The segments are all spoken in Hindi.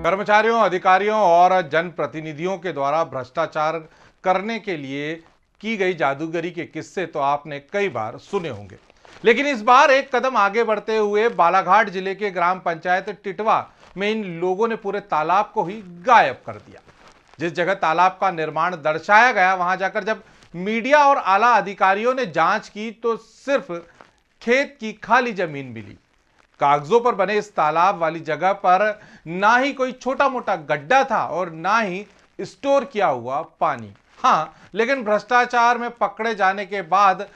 कर्मचारियों, अधिकारियों और जनप्रतिनिधियों के द्वारा भ्रष्टाचार करने के लिए की गई जादूगरी के किस्से तो आपने कई बार सुने होंगे, लेकिन इस बार एक कदम आगे बढ़ते हुए बालाघाट जिले के ग्राम पंचायत टिटवा में इन लोगों ने पूरे तालाब को ही गायब कर दिया। जिस जगह तालाब का निर्माण दर्शाया गया, वहां जाकर जब मीडिया और आला अधिकारियों ने जांच की तो सिर्फ खेत की खाली जमीन मिली। कागजों पर बने इस तालाब वाली जगह पर ना ही कोई छोटा मोटा गड्ढा था और ना ही स्टोर किया हुआ पानी। हाँ, लेकिन भ्रष्टाचार में पकड़े जाने के बाद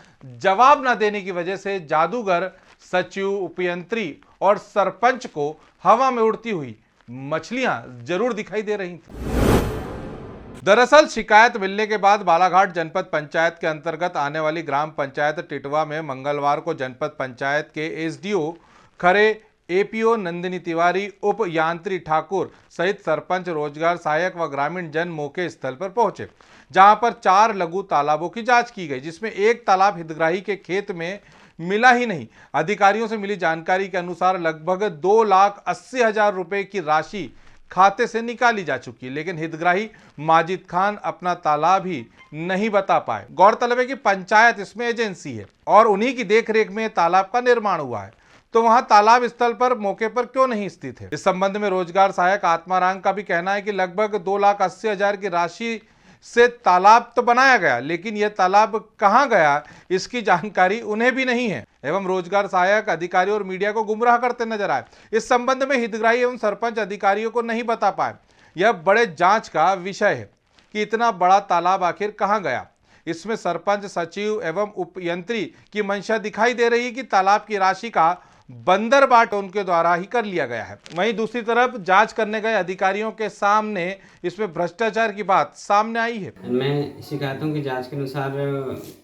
जवाब न देने की वजह से जादूगर, सचिव, उपयंत्री और सरपंच को हवा में उड़ती हुई मछलियां जरूर दिखाई दे रही थी। दरअसल शिकायत मिलने के बाद बालाघाट जनपद पंचायत के अंतर्गत आने वाली ग्राम पंचायत टिटवा में मंगलवार को जनपद पंचायत के एसडीओ खरे, एपीओ नंदिनी तिवारी, उप यांत्री ठाकुर सहित सरपंच, रोजगार सहायक व ग्रामीण जन मौके स्थल पर पहुंचे, जहां पर 4 लघु तालाबों की जांच की गई, जिसमें एक तालाब हितग्राही के खेत में मिला ही नहीं। अधिकारियों से मिली जानकारी के अनुसार लगभग 2,80,000 रुपए की राशि खाते से निकाली जा चुकी है, लेकिन हितग्राही माजिद खान अपना तालाब ही नहीं बता पाए। गौरतलब है कि पंचायत इसमें एजेंसी है और उन्हीं की देखरेख में तालाब का निर्माण हुआ है, तो वहां तालाब स्थल पर मौके पर क्यों नहीं स्थित है। इस संबंध में रोजगार सहायक आत्माराम का भी कहना है कि लगभग 2,80,000 की राशि से तालाब तो बनाया गया, लेकिन यह तालाब कहां गया इसकी जानकारी उन्हें भी नहीं है एवं रोजगार सहायक अधिकारी और मीडिया को गुमराह करते नजर आए। इस संबंध में हितग्राही एवं सरपंच अधिकारियों को नहीं बता पाए। यह बड़े जांच का विषय है कि इतना बड़ा तालाब आखिर कहां गया। इसमें सरपंच, सचिव एवं उपयंत्री की मंशा दिखाई दे रही है कि तालाब की राशि का बंदर बाट उनके द्वारा ही कर लिया गया है। वहीं दूसरी तरफ जांच करने गए अधिकारियों के सामने इसमें भ्रष्टाचार की बात सामने आई है। मैं शिकायतों की जांच के अनुसार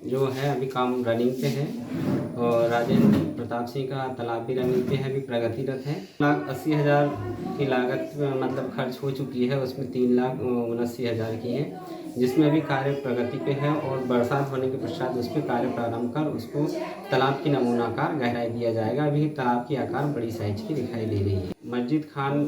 जो है अभी काम रनिंग पे है और राजेंद्र प्रताप सिंह का तालाब भी रनिंग पे है, अभी प्रगतिरत है। 1,80,000 की लागत मतलब खर्च हो चुकी है, उसमें 3,79,000 की है, जिसमें अभी कार्य प्रगति पे है और बरसात होने के पश्चात उस पर कार्य प्रारंभ कर उसको तालाब की नमूनाकार गहराई दिया जाएगा। अभी तालाब की आकार बड़ी साइज की दिखाई दे रही है। मस्जिद खान,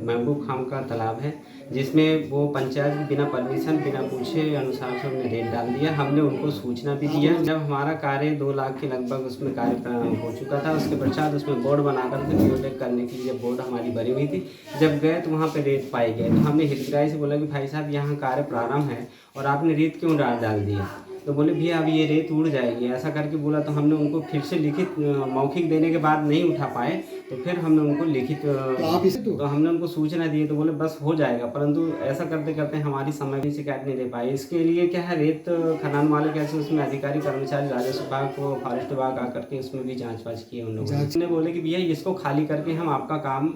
महबूब खान का तालाब है, जिसमें वो पंचायत बिना परमिशन, बिना पूछे अनुसार से उन्होंने रेत डाल दिया। हमने उनको सूचना भी दिया। जब हमारा कार्य 2 लाख के लगभग उसमें कार्य प्रारंभ हो चुका था, उसके पश्चात उसमें बोर्ड बनाकर के बायोटेक करने के लिए बोर्ड हमारी बनी हुई थी। जब गए तो वहाँ पे रेत पाई गए, तो हमने हितग्राही से बोला कि भाई साहब यहाँ कार्य प्रारंभ है और आपने रेत क्यों डाल दिया। तो बोले भैया अब ये रेत उड़ जाएगी, ऐसा करके बोला। तो हमने उनको फिर से लिखित मौखिक देने के बाद नहीं उठा पाए, तो फिर हमने उनको लिखित तो हमने उनको सूचना दी, तो बोले बस हो जाएगा, परंतु ऐसा करते करते हमारी समय भी शिकायत नहीं दे पाई। इसके लिए क्या है, रेत खदान वाले कैसे उसमें अधिकारी कर्मचारी राजस्व विभाग को, फॉरेस्ट विभाग आकर के उसमें भी जाँच वाँच किए उन लोगों ने। बोले कि भैया इसको खाली करके हम आपका काम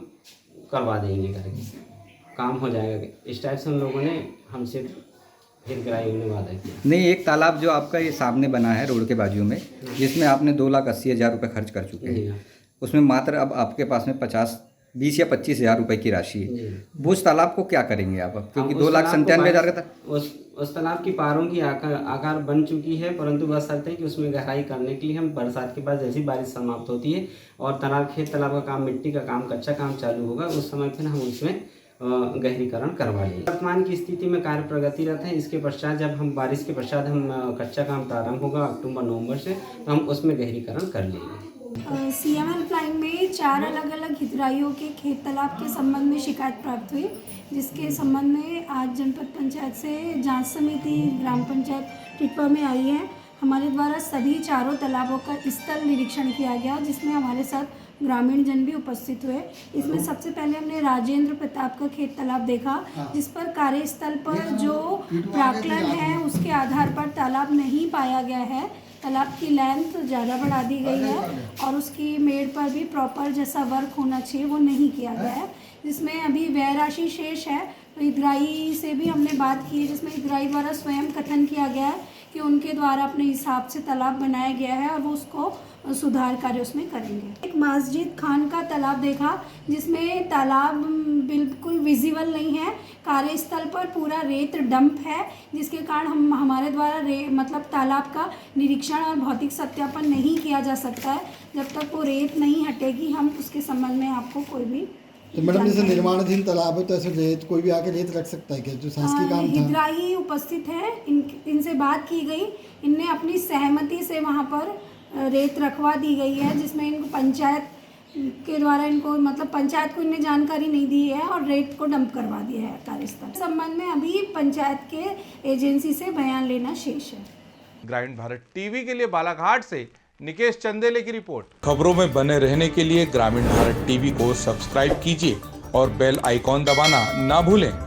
करवा देंगे, करके काम हो जाएगा। इस टाइप से उन लोगों ने हमसे नहीं, एक तालाब जो आपका ये सामने बना है रोड के बाजू में, जिसमें आपने 2,80,000 रुपये खर्च कर चुके हैं, उसमें मात्र अब आपके पास में 20 या 25,000 रुपये की राशि है। वो उस तालाब को क्या करेंगे आप, क्योंकि 2,97,000 का था। उस तालाब की पारों की आकार बन चुकी है, परंतु बस शर्त है कि उसमें गहराई करने के लिए हम बरसात के बाद जैसी बारिश समाप्त होती है और खेत तालाब का काम, मिट्टी का काम, कच्चा काम चालू होगा, उस समय फिर हम उसमें गहरीकरण करवा लेंगे। वर्तमान की स्थिति में कार्य प्रगतिरत है। इसके पश्चात जब हम बारिश के पश्चात हम कच्चा काम प्रारंभ होगा अक्टूबर-नवंबर से, तो हम उसमें गहरीकरण कर लेंगे। सीएम हेल्पलाइन में 4 अलग-अलग हितग्राहियों के खेत तालाब के संबंध में शिकायत प्राप्त हुई, जिसके संबंध में आज जनपद पंचायत से जांच समिति ग्राम पंचायत टिटवा में आई है। हमारे द्वारा सभी 4 तालाबों का स्थल निरीक्षण किया गया, जिसमें हमारे साथ ग्रामीण जन भी उपस्थित हुए। इसमें सबसे पहले हमने राजेंद्र प्रताप का खेत तालाब देखा, जिस पर कार्यस्थल पर जो प्राक्कलन है उसके आधार पर तालाब नहीं पाया गया है। तालाब की लेंथ ज़्यादा बढ़ा दी गई है और उसकी मेड़ पर भी प्रॉपर जैसा वर्क होना चाहिए वो नहीं किया गया है, जिसमें अभी व्यय राशि शेष है। तो हितग्राही से भी हमने बात की है, जिसमें हितग्राही द्वारा स्वयं कथन किया गया है कि उनके द्वारा अपने हिसाब से तालाब बनाया गया है और वो उसको सुधार कार्य उसमें करेंगे। एक मस्जिद खान का तालाब देखा, जिसमें तालाब बिल्कुल विजिबल नहीं है, कार्यस्थल पर पूरा रेत डंप है, जिसके कारण हमारे द्वारा मतलब तालाब का निरीक्षण और भौतिक सत्यापन नहीं किया जा सकता है। जब तक वो रेत नहीं हटेगी हम उसके संबंध में आपको कोई भी तो मैडम जैसे निर्माणाधीन तालाब है तो ऐसे रेत कोई भी आके रेत रख सकता है क्या, जो शासकीय काम था? हितराई उपस्थित है, इनसे बात की गई, इनने अपनी सहमति से वहाँ पर रेत रखवा दी गई है, जिसमें इनको पंचायत के द्वारा इनको मतलब पंचायत को इन्हें जानकारी नहीं दी है और रेत को डंप करवा दिया है कार्यस्थल। इस संबंध में अभी पंचायत के एजेंसी से बयान लेना शेष है। ग्रामीण भारत टीवी के लिए बालाघाट से निकेश चंदेले की रिपोर्ट। खबरों में बने रहने के लिए ग्रामीण भारत टीवी को सब्सक्राइब कीजिए और बेल आइकॉन दबाना ना भूलें।